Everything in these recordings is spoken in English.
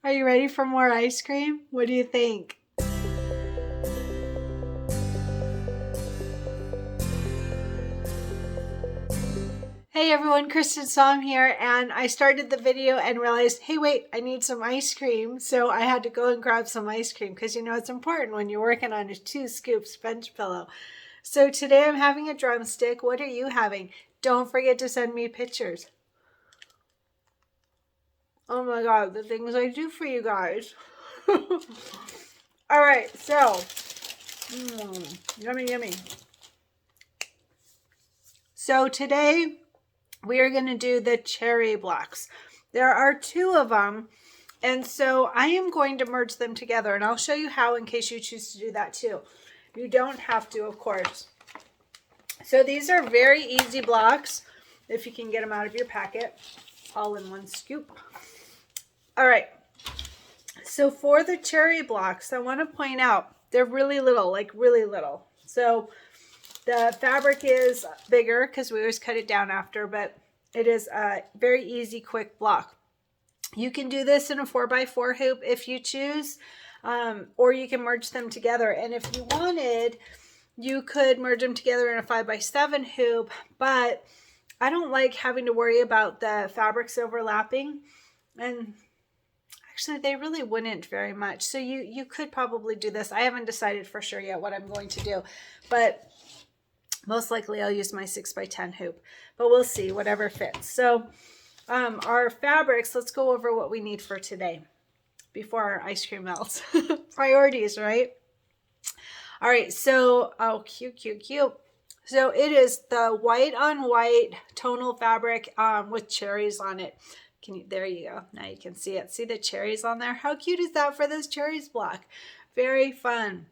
Are you ready for more ice cream? What do you think? Hey everyone, Cristin Song here, and I started the video and realized, hey wait, I need some ice cream, so I had to go and grab some ice cream because you know it's important when you're working on a 2-scoop sponge pillow. So today I'm having a drumstick. What are you having? Don't forget to send me pictures. Oh my god, the things I do for you guys. All right, so yummy, yummy. So today we are going to do the cherry blocks. There are 2 of them, and so I am going to merge them together, and I'll show you how in case you choose to do that too. You don't have to, of course. So these are very easy blocks if you can get them out of your packet, all in one scoop. All right, so for the cherry blocks, I want to point out they're really little, like really little. So the fabric is bigger because we always cut it down after, but it is a very easy, quick block. You can do this in a 4x4 hoop if you choose, or you can merge them together. And if you wanted, you could merge them together in a 5x7 hoop, but I don't like having to worry about the fabrics overlapping. And actually, they really wouldn't very much. So you could probably do this. I haven't decided for sure yet what I'm going to do, but most likely I'll use my 6x10 hoop, but we'll see, whatever fits. So our fabrics, let's go over what we need for today before our ice cream melts. Priorities, right? All right, so, oh, cute, cute, cute. So it is the white on white tonal fabric with cherries on it. There you go. Now you can see it. See the cherries on there? How cute is that for this cherries block? Very fun.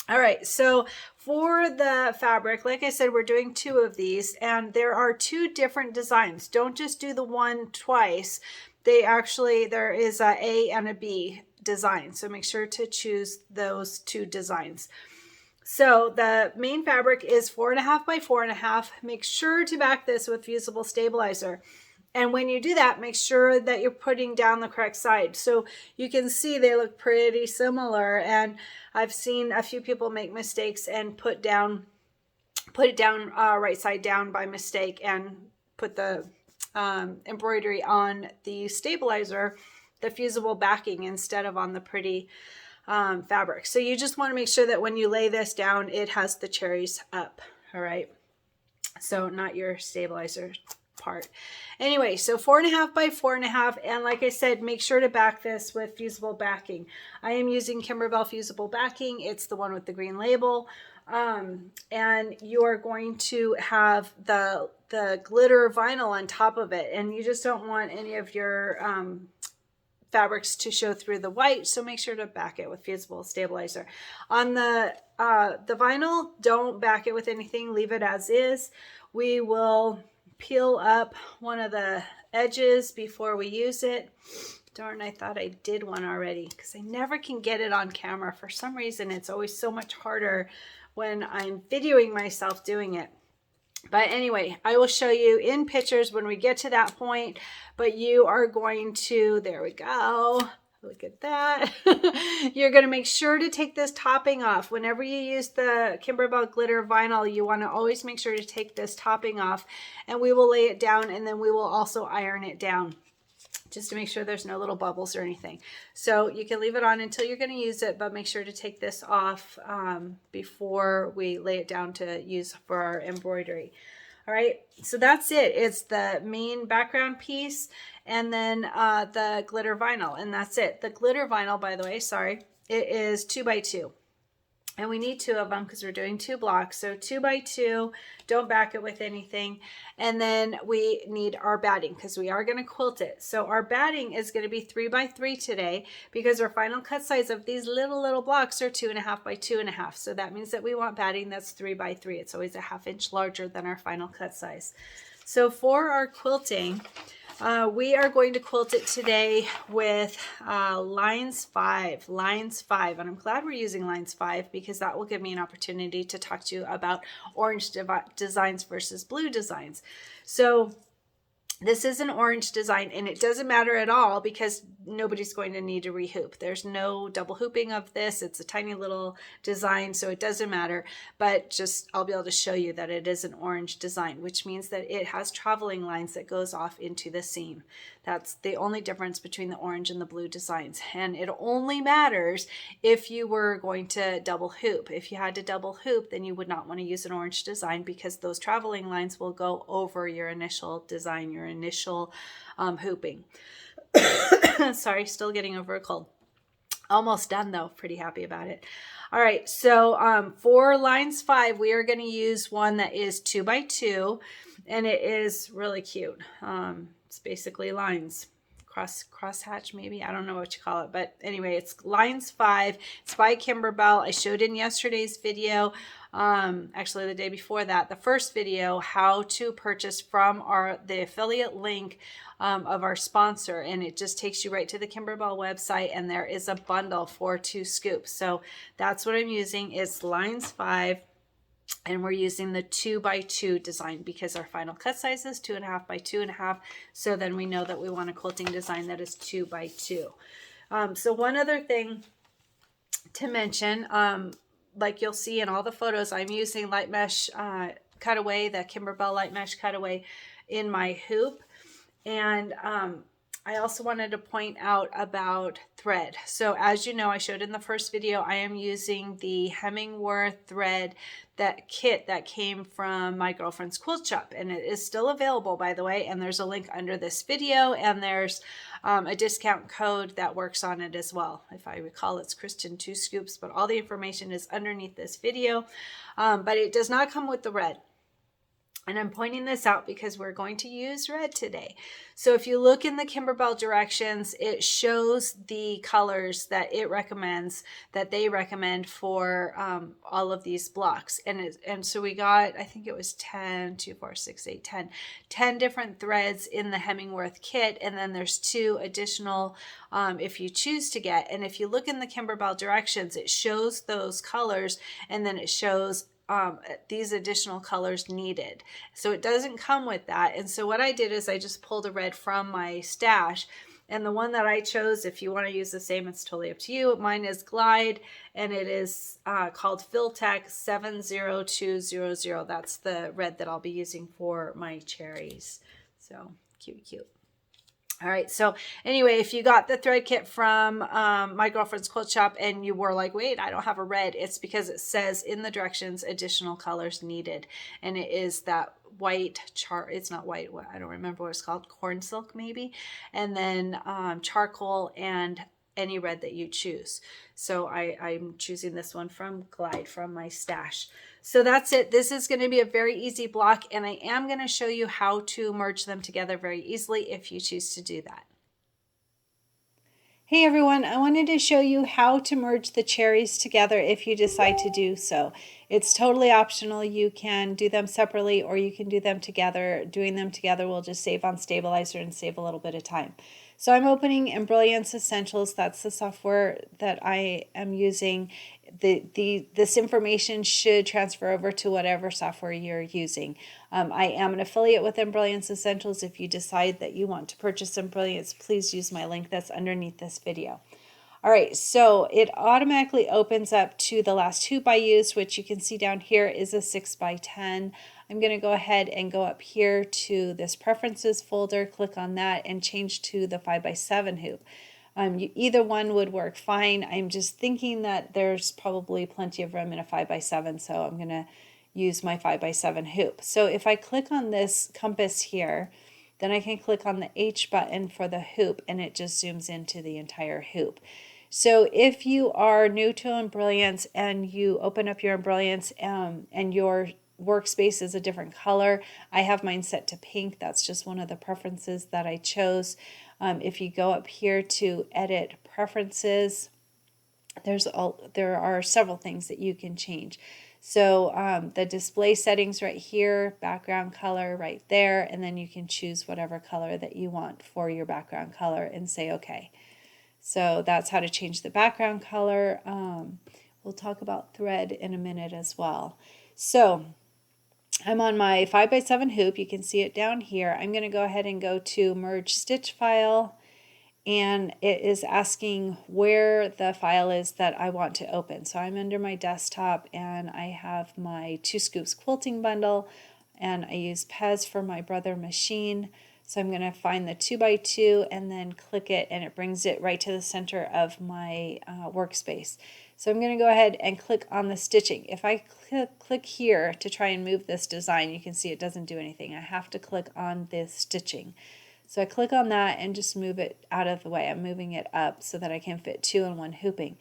All right, so for the fabric, like I said, we're doing 2 of these, and there are 2 different designs. Don't just do the one twice. There is A and a B design, so make sure to choose those 2 designs. So the main fabric is 4.5 by 4.5. Make sure to back this with fusible stabilizer. And when you do that, make sure that you're putting down the correct side. So you can see they look pretty similar. And I've seen a few people make mistakes and put it down right side down by mistake and put the embroidery on the stabilizer, the fusible backing, instead of on the pretty fabric. So you just want to make sure that when you lay this down, it has the cherries up. All right. So not your stabilizer part. Anyway, so 4.5 by 4.5, and like I said, make sure to back this with fusible backing. I am using Kimberbell fusible backing. It's the one with the green label, and you are going to have the glitter vinyl on top of it, and you just don't want any of your fabrics to show through the white, so make sure to back it with fusible stabilizer. On the vinyl, don't back it with anything, leave it as is. We will peel up one of the edges before we use it. Darn, I thought I did one already because I never can get it on camera. For some reason, it's always so much harder when I'm videoing myself doing it. But anyway, I will show you in pictures when we get to that point, but you are going to, there we go. Look at that. You're going to make sure to take this topping off. Whenever you use the Kimberbell glitter vinyl, you want to always make sure to take this topping off, and we will lay it down, and then we will also iron it down just to make sure there's no little bubbles or anything. So you can leave it on until you're going to use it, but make sure to take this off before we lay it down to use for our embroidery. All right, so that's it. It's the main background piece and then the glitter vinyl, and that's it. The glitter vinyl, by the way, sorry, it is 2x2. And we need 2 of them because we're doing 2 blocks. So 2x2, don't back it with anything. And then we need our batting because we are going to quilt it. So our batting is going to be 3x3 today because our final cut size of these little blocks are 2.5 by 2.5. So that means that we want batting that's 3x3. It's always a ½ inch larger than our final cut size. So for our quilting, we are going to quilt it today with lines 5, and I'm glad we're using lines 5 because that will give me an opportunity to talk to you about orange designs versus blue designs. So This is an orange design, and it doesn't matter at all because nobody's going to need to rehoop. There's no double hooping of this. It's a tiny little design, so it doesn't matter. But just I'll be able to show you that it is an orange design, which means that it has traveling lines that goes off into the seam. That's the only difference between the orange and the blue designs. And it only matters if you were going to double hoop. If you had to double hoop, then you would not want to use an orange design because those traveling lines will go over your initial design, your initial hooping. Sorry, still getting over a cold. Almost done though, pretty happy about it. All right, so for lines 5, we are going to use one that is 2 by 2, and it is really cute. It's basically lines, cross hatch maybe, I don't know what you call it, but anyway, it's lines 5. It's by Kimberbell. I showed in yesterday's video, actually the day before that, the first video, how to purchase from the affiliate link of our sponsor, and it just takes you right to the Kimberbell website, and there is a bundle for 2 scoops. So that's what I'm using. It's lines 5, and we're using the 2 by 2 design because our final cut size is 2.5 by 2.5. So then we know that we want a quilting design that is 2 by 2. So one other thing to mention, like you'll see in all the photos, I'm using light mesh cutaway, the Kimberbell light mesh cutaway in my hoop. And I also wanted to point out about thread. So as you know, I showed in the first video, I am using the Hemingworth thread, that kit that came from my girlfriend's quilt shop, and it is still available, by the way, and there's a link under this video, and there's a discount code that works on it as well. If I recall, it's Cristin 2 scoops, but all the information is underneath this video. But it does not come with the red. And I'm pointing this out because we're going to use red today. So if you look in the Kimberbell directions, it shows the colors that it recommends, that they recommend for all of these blocks. And so we got, I think it was 10 different threads in the Hemingworth kit. And then there's 2 additional if you choose to get. And if you look in the Kimberbell directions, it shows those colors, and then it shows these additional colors needed. So it doesn't come with that. And so what I did is I just pulled a red from my stash, and the one that I chose, if you want to use the same, it's totally up to you. Mine is Glide, and it is called Filtech 70200. That's the red that I'll be using for my cherries. So cute. All right, so anyway, if you got the thread kit from my girlfriend's quilt shop and you were like, wait, I don't have a red, it's because it says in the directions additional colors needed. And it is that white it's not white, I don't remember what it's called, corn silk maybe, and then charcoal and any red that you choose. So I'm choosing this one from Glide from my stash. So that's it. This is going to be a very easy block, and I am going to show you how to merge them together very easily if you choose to do that. Hey everyone, I wanted to show you how to merge the cherries together if you decide to do so. It's totally optional. You can do them separately or you can do them together. Doing them together will just save on stabilizer and save a little bit of time. So I'm opening Embroidery Essentials. That's the software that I am using. This information should transfer over to whatever software you're using. I am an affiliate with Embroidery Essentials. If you decide that you want to purchase Embroidery, please use my link that's underneath this video. All right, so it automatically opens up to the last hoop I used, which you can see down here is a 6x10. I'm going to go ahead and go up here to this preferences folder, click on that, and change to the 5x7 hoop. Either one would work fine. I'm just thinking that there's probably plenty of room in a 5x7, so I'm going to use my 5x7 hoop. So if I click on this compass here, then I can click on the H button for the hoop, and it just zooms into the entire hoop. So if you are new to Embroidery and you open up your Embroidery and your workspace is a different color, I have mine set to pink. That's just one of the preferences that I chose. If you go up here to edit preferences, there are several things that you can change. So the display settings right here, background color right there, and then you can choose whatever color that you want for your background color and say okay. So that's how to change the background color. We'll talk about thread in a minute as well. So I'm on my 5x7 hoop. You can see it down here. I'm going to go ahead and go to merge stitch file, and it is asking where the file is that I want to open. So I'm under my desktop and I have my 2 scoops quilting bundle, and I use Pez for my brother machine. So I'm going to find the 2x2 and then click it, and it brings it right to the center of my workspace. So I'm going to go ahead and click on the stitching. If I click here to try and move this design, you can see it doesn't do anything. I have to click on the stitching. So I click on that and just move it out of the way. I'm moving it up so that I can fit 2 in 1 hooping.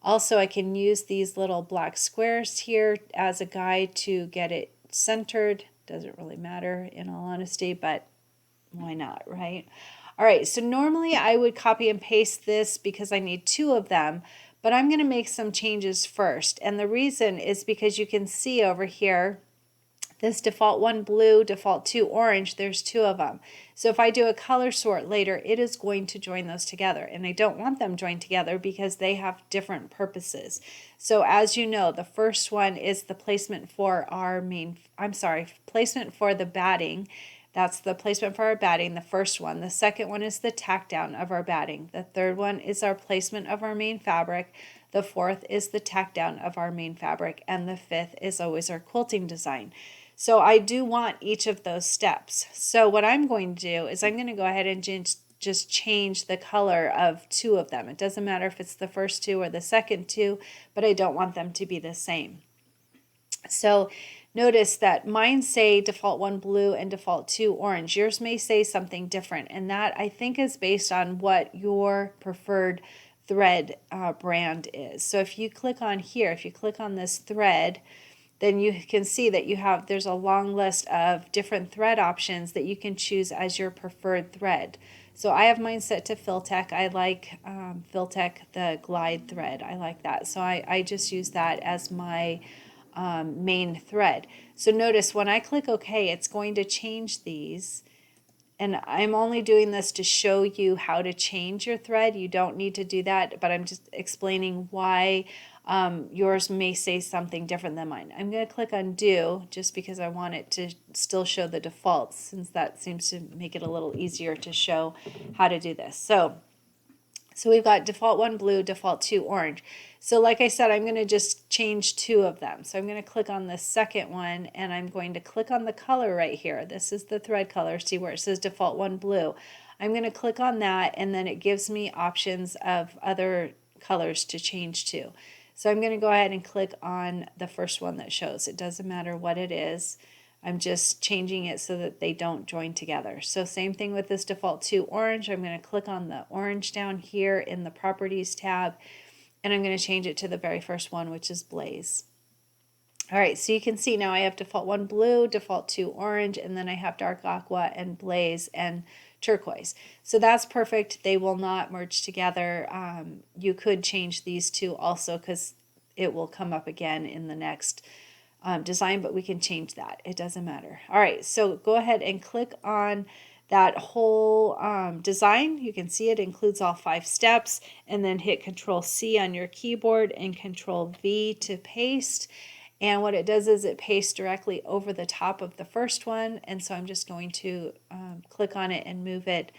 Also, I can use these little black squares here as a guide to get it centered. Doesn't really matter in all honesty, but why not, right? All right, so normally I would copy and paste this because I need 2 of them, but I'm going to make some changes first. And the reason is because you can see over here, this default 1 blue, default 2 orange, there's 2 of them. So if I do a color sort later, it is going to join those together. And I don't want them joined together because they have different purposes. So as you know, the first one is the placement for our placement for the batting. That's the placement for our batting, the first one. The second one is the tack down of our batting. The third one is our placement of our main fabric. The fourth is the tack down of our main fabric. And the fifth is always our quilting design. So I do want each of those steps. So what I'm going to do is I'm going to go ahead and just change the color of 2 of them. It doesn't matter if it's the first 2 or the second 2, but I don't want them to be the same. So notice that mine say default 1 blue and default 2 orange. Yours may say something different, and that I think is based on what your preferred thread brand is. So if you click on here, if you click on this thread, then you can see that there's a long list of different thread options that you can choose as your preferred thread. So I have mine set to Filtech. I like Filtech, the glide thread. I like that. So I just use that as my main thread. So notice when I click OK, it's going to change these. And I'm only doing this to show you how to change your thread. You don't need to do that, but I'm just explaining why yours may say something different than mine. I'm going to click undo just because I want it to still show the defaults, since that seems to make it a little easier to show how to do this. So we've got default 1 blue, default 2 orange. So like I said, I'm going to just change 2 of them. So I'm going to click on the second one, and I'm going to click on the color right here. This is the thread color. See where it says default 1 blue. I'm going to click on that, and then it gives me options of other colors to change to. So I'm going to go ahead and click on the first one that shows. It doesn't matter what it is. I'm just changing it so that they don't join together. So same thing with this default 2 orange. I'm going to click on the orange down here in the properties tab, and I'm going to change it to the very first one, which is Blaze. All right, so you can see now I have default 1 blue, default 2 orange, and then I have dark aqua and Blaze and turquoise. So that's perfect. They will not merge together. You could change these 2 also because it will come up again in the next design, but we can change that. It doesn't matter. All right, so go ahead and click on that whole design. You can see it includes all 5 steps, and then hit Control C on your keyboard and Control V to paste. And what it does is it pastes directly over the top of the first one, and so I'm just going to click on it and move it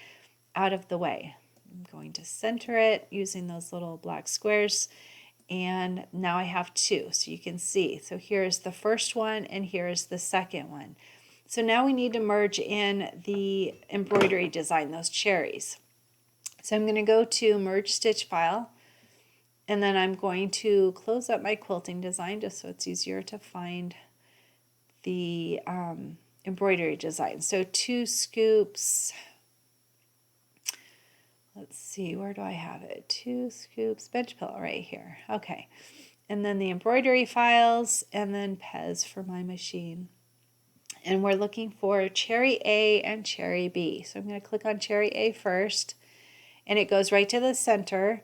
out of the way. I'm going to center it using those little black squares, and now I have 2, so you can see. So here's the first one, and here's the second one. So now we need to merge in the embroidery design, those cherries. So I'm going to go to Merge Stitch File, and then I'm going to close up my quilting design just so it's easier to find the embroidery design. So 2 scoops. Let's see, where do I have it? 2 scoops, bench pillow right here. Okay. And then the embroidery files, and then Pez for my machine. And we're looking for Cherry A and Cherry B. So I'm going to click on Cherry A first, and it goes right to the center.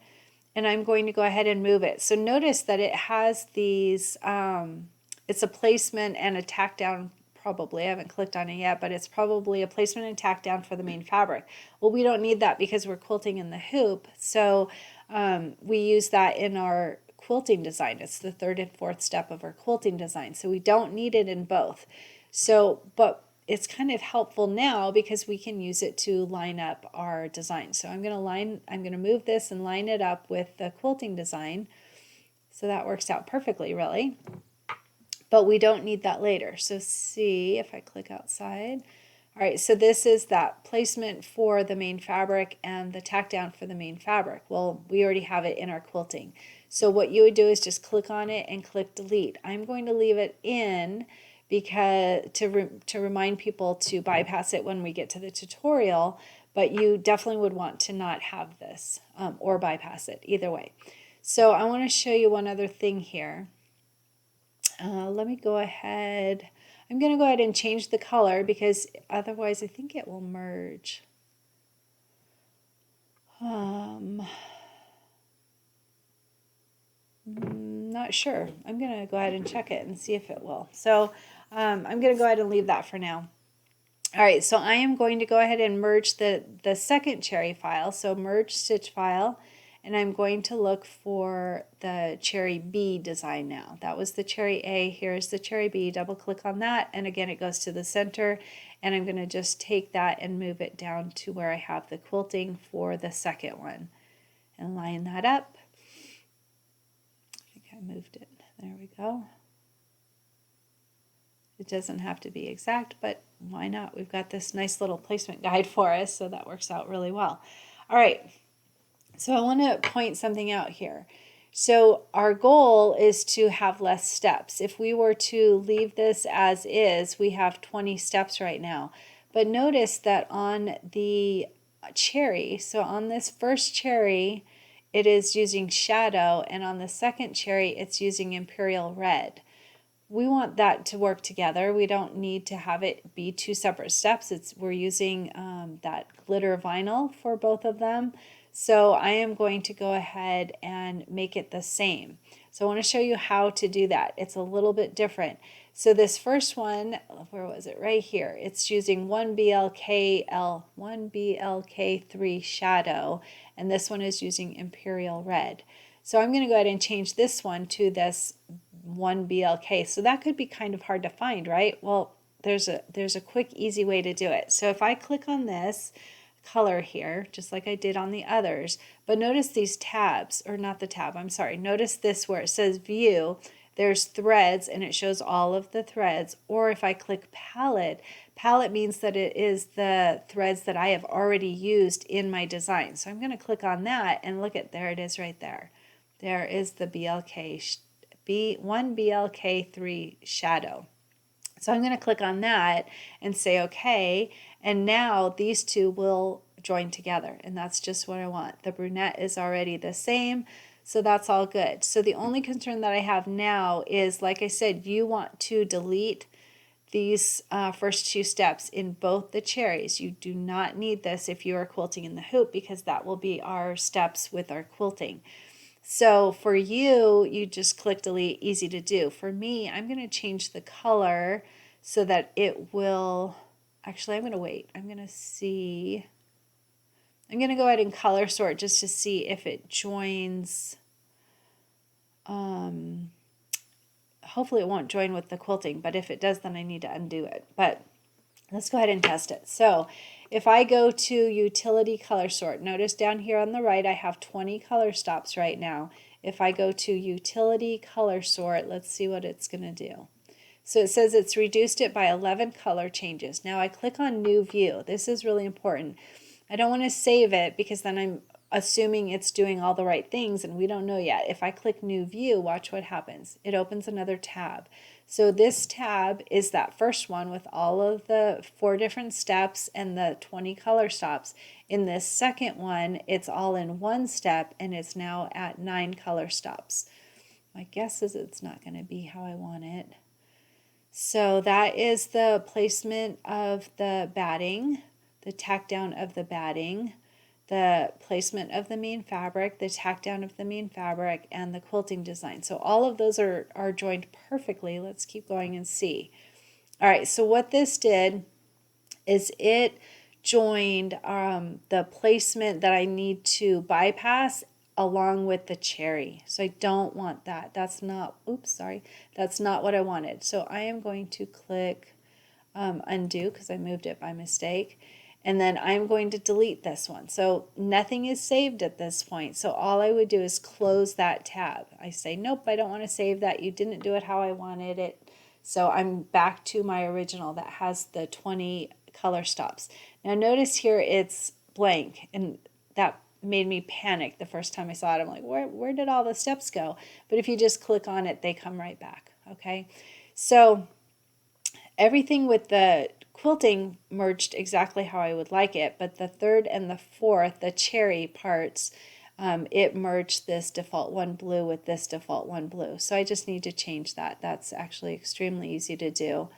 And I'm going to go ahead and move it. So notice that it has these, it's a placement and a tack down, probably. I haven't clicked on it yet, but it's probably a placement and tack down for the main fabric. Well, we don't need that because we're quilting in the hoop. So we use that in our quilting design. It's the 3rd and 4th step of our quilting design. So we don't need it in both. So, but it's kind of helpful now because we can use it to line up our design. So I'm going to move this and line it up with the quilting design. So that works out perfectly, really. But we don't need that later. So see if I click outside. All right, so this is that placement for the main fabric and the tack down for the main fabric. Well, we already have it in our quilting. So what you would do is just click on it and click delete. I'm going to leave it in because to remind people to bypass it when we get to the tutorial, but you definitely would want to not have this or bypass it, either way. So I want to show you one other thing here. Let me go ahead. I'm going to go ahead and change the color because otherwise I think it will merge. Not sure. I'm going to go ahead and check it and see if it will. So I'm going to go ahead and leave that for now. All right, so I am going to go ahead and merge the second cherry file. So merge stitch file. And I'm going to look for the cherry B design now. That was the cherry A. Here's the cherry B. Double click on that. And again, it goes to the center. And I'm going to just take that and move it down to where I have the quilting for the second one. And line that up. I think I moved it. There we go. It doesn't have to be exact, but why not? We've got this nice little placement guide for us, so that works out really well. All right. So I want to point something out here. So our goal is to have less steps. If we were to leave this as is, we have 20 steps right now. But notice that on the cherry, so on this first cherry, it is using shadow, and on the second cherry, it's using imperial red. We want that to work together. We don't need to have it be two separate steps. We're using that glitter vinyl for both of them. So I am going to go ahead and make it the same. So I want to show you how to do that. It's a little bit different. So this first one, where was it? Right here. It's using 1BLK3 shadow, and this one is using imperial red. So I'm going to go ahead and change this one to this 1BLK. So that could be kind of hard to find, right? Well, there's a quick, easy way to do it. So if I click on this color here, just like I did on the others, but notice these tabs, or not the tab, I'm sorry. Notice this where it says view, there's threads and it shows all of the threads. Or if I click palette, palette means that it is the threads that I have already used in my design. So I'm going to click on that and look at, there it is right there. There is the 1BLK3 shadow. So I'm going to click on that and say okay, and now these two will join together, and that's just what I want. The brunette is already the same, so that's all good. So the only concern that I have now is, like I said, you want to delete these first two steps in both the cherries. You do not need this if you are quilting in the hoop, because that will be our steps with our quilting. So for you, you just click delete, easy to do. For me, I'm going to change the color so that it will, actually I'm going to wait. I'm going to see, I'm going to go ahead and color sort just to see if it joins. Hopefully it won't join with the quilting, but if it does, then I need to undo it. But let's go ahead and test it. So if I go to utility color sort, notice down here on the right, I have 20 color stops right now. If I go to utility color sort, let's see what it's going to do. So it says it's reduced it by 11 color changes. Now I click on new view. This is really important. I don't want to save it because then I'm assuming it's doing all the right things and we don't know yet. If I click new view, watch what happens. It opens another tab. So this tab is that first one with all of the 4 different steps and the 20 color stops. In this second one, it's all in one step and it's now at 9 color stops. My guess is it's not going to be how I want it. So that is the placement of the batting, the tack down of the batting, the placement of the main fabric, the tack down of the main fabric, and the quilting design. So all of those are joined perfectly. Let's keep going and see. All right, so what this did is it joined the placement that I need to bypass along with the cherry. So I don't want that. That's not, oops, sorry. That's not what I wanted. So I am going to click undo because I moved it by mistake. And then I'm going to delete this one. So nothing is saved at this point. So all I would do is close that tab. I say, nope, I don't want to save that. You didn't do it how I wanted it. So I'm back to my original that has the 20 color stops. Now notice here it's blank, and that made me panic the first time I saw it. I'm like, where did all the steps go? But if you just click on it, they come right back. Okay, so everything with the quilting merged exactly how I would like it, but the third and the fourth, the cherry parts, it merged this default one blue with this default one blue. So I just need to change that. That's actually extremely easy to do.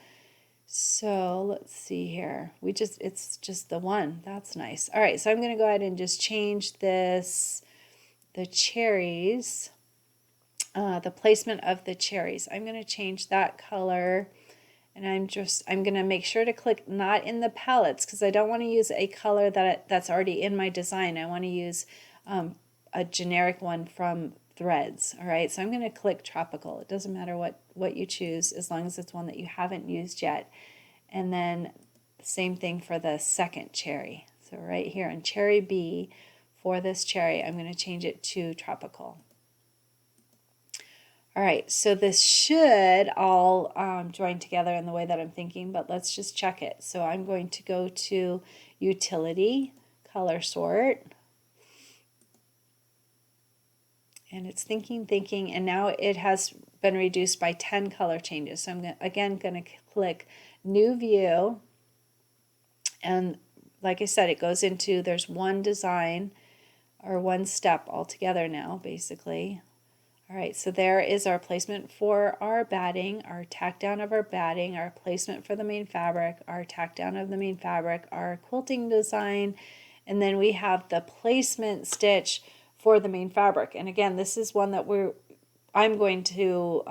So let's see here. It's just the one. That's nice. All right, so I'm going to go ahead and just change this, the cherries, the placement of the cherries. I'm going to change that color. And I'm going to make sure to click not in the palettes because I don't want to use a color that's already in my design. I want to use a generic one from Threads. All right, so I'm going to click tropical. It doesn't matter what you choose as long as it's one that you haven't used yet. And then same thing for the second cherry. So right here on cherry B, for this cherry, I'm going to change it to tropical. All right, so this should all join together in the way that I'm thinking, but let's just check it. So I'm going to go to Utility, Color Sort, and it's thinking, and now it has been reduced by 10 color changes. So I'm again going to click New View, and like I said, it goes into, there's one design or one step altogether now, basically. All right, so there is our placement for our batting, our tack down of our batting, our placement for the main fabric, our tack down of the main fabric, our quilting design, and then we have the placement stitch for the main fabric. And again, this is one that I'm going to,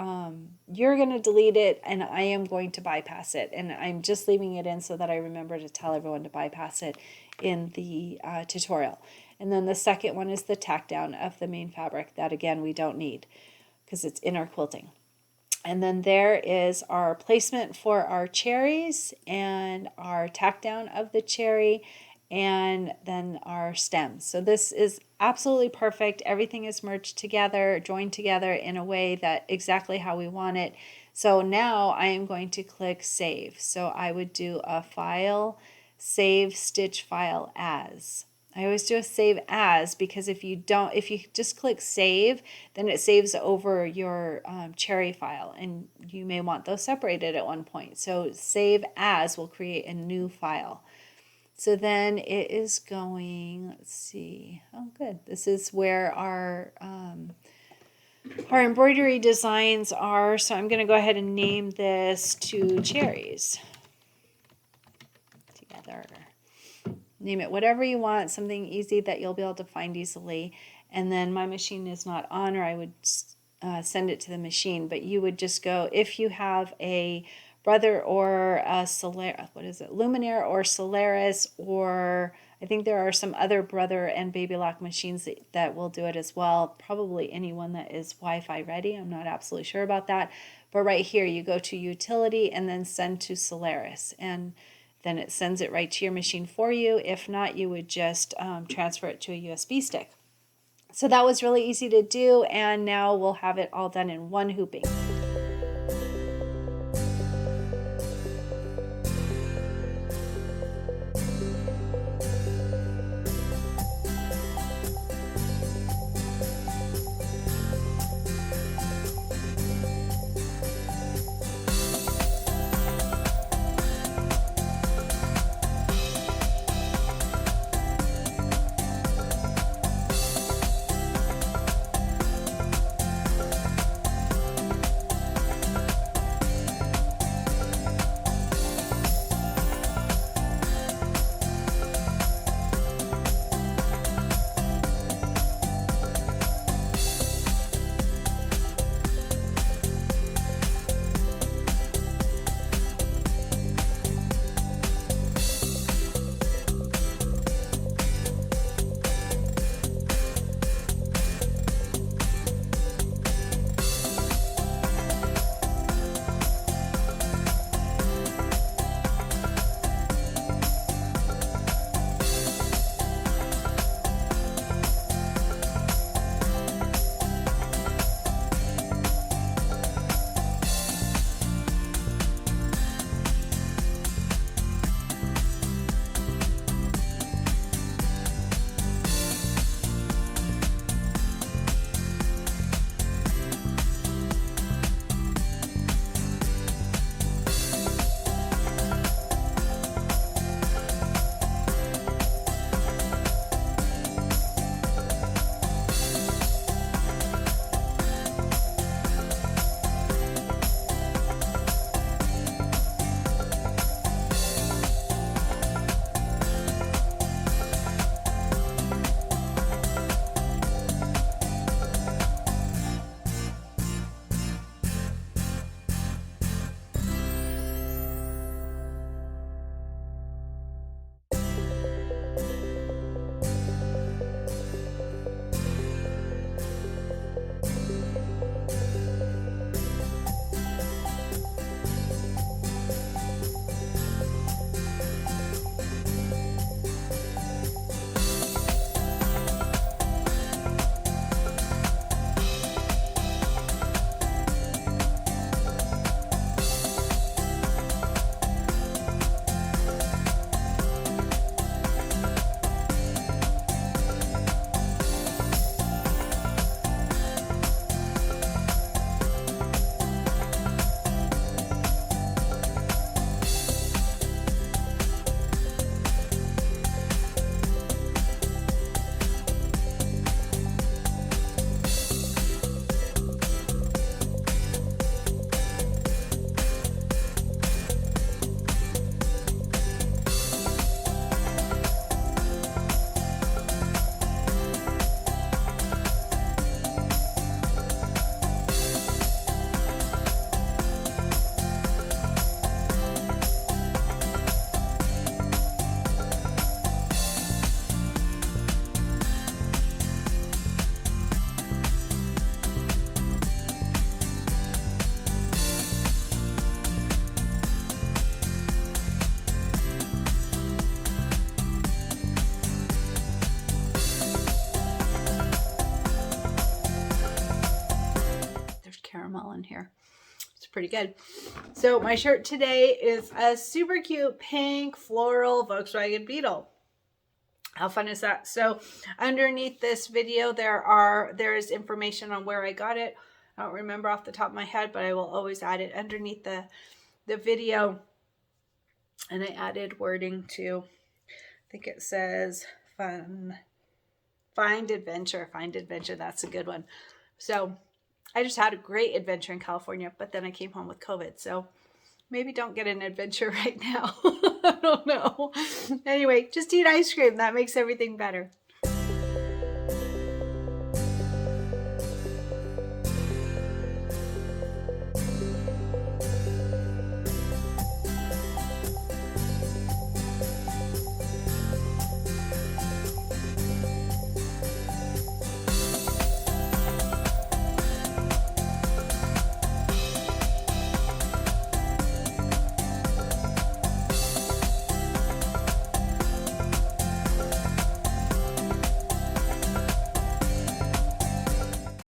you're going to delete it and I am going to bypass it. And I'm just leaving it in so that I remember to tell everyone to bypass it in the tutorial. And then the second one is the tack down of the main fabric. That again, we don't need because it's in our quilting. And then there is our placement for our cherries and our tack down of the cherry and then our stems. So this is absolutely perfect. Everything is merged together, joined together in a way that exactly how we want it. So now I am going to click Save. So I would do a File, Save Stitch File As. I always do a save as because if you just click save, then it saves over your cherry file and you may want those separated at one point. So save as will create a new file. So then it is going, let's see, oh good. This is where our embroidery designs are. So I'm going to go ahead and name this to Cherries. Together. Name it whatever you want, something easy that you'll be able to find easily. And then my machine is not on, or I would send it to the machine. But you would just go, if you have a Brother or a Luminaire or Solaris, or I think there are some other Brother and Baby Lock machines that will do it as well. Probably anyone that is Wi-Fi ready. I'm not absolutely sure about that. But right here, you go to Utility and then Send to Solaris. And then it sends it right to your machine for you. If not, you would just transfer it to a USB stick. So that was really easy to do, and now we'll have it all done in one hooping. in here. It's pretty good. So my shirt today is a super cute pink floral Volkswagen Beetle. How fun is that? So underneath this video, there is information on where I got it. I don't remember off the top of my head, but I will always add it underneath the video. And I added wording to, I think it says fun, find adventure. That's a good one. So I just had a great adventure in California, but then I came home with COVID. So maybe don't get an adventure right now. I don't know. Anyway, just eat ice cream. That makes everything better.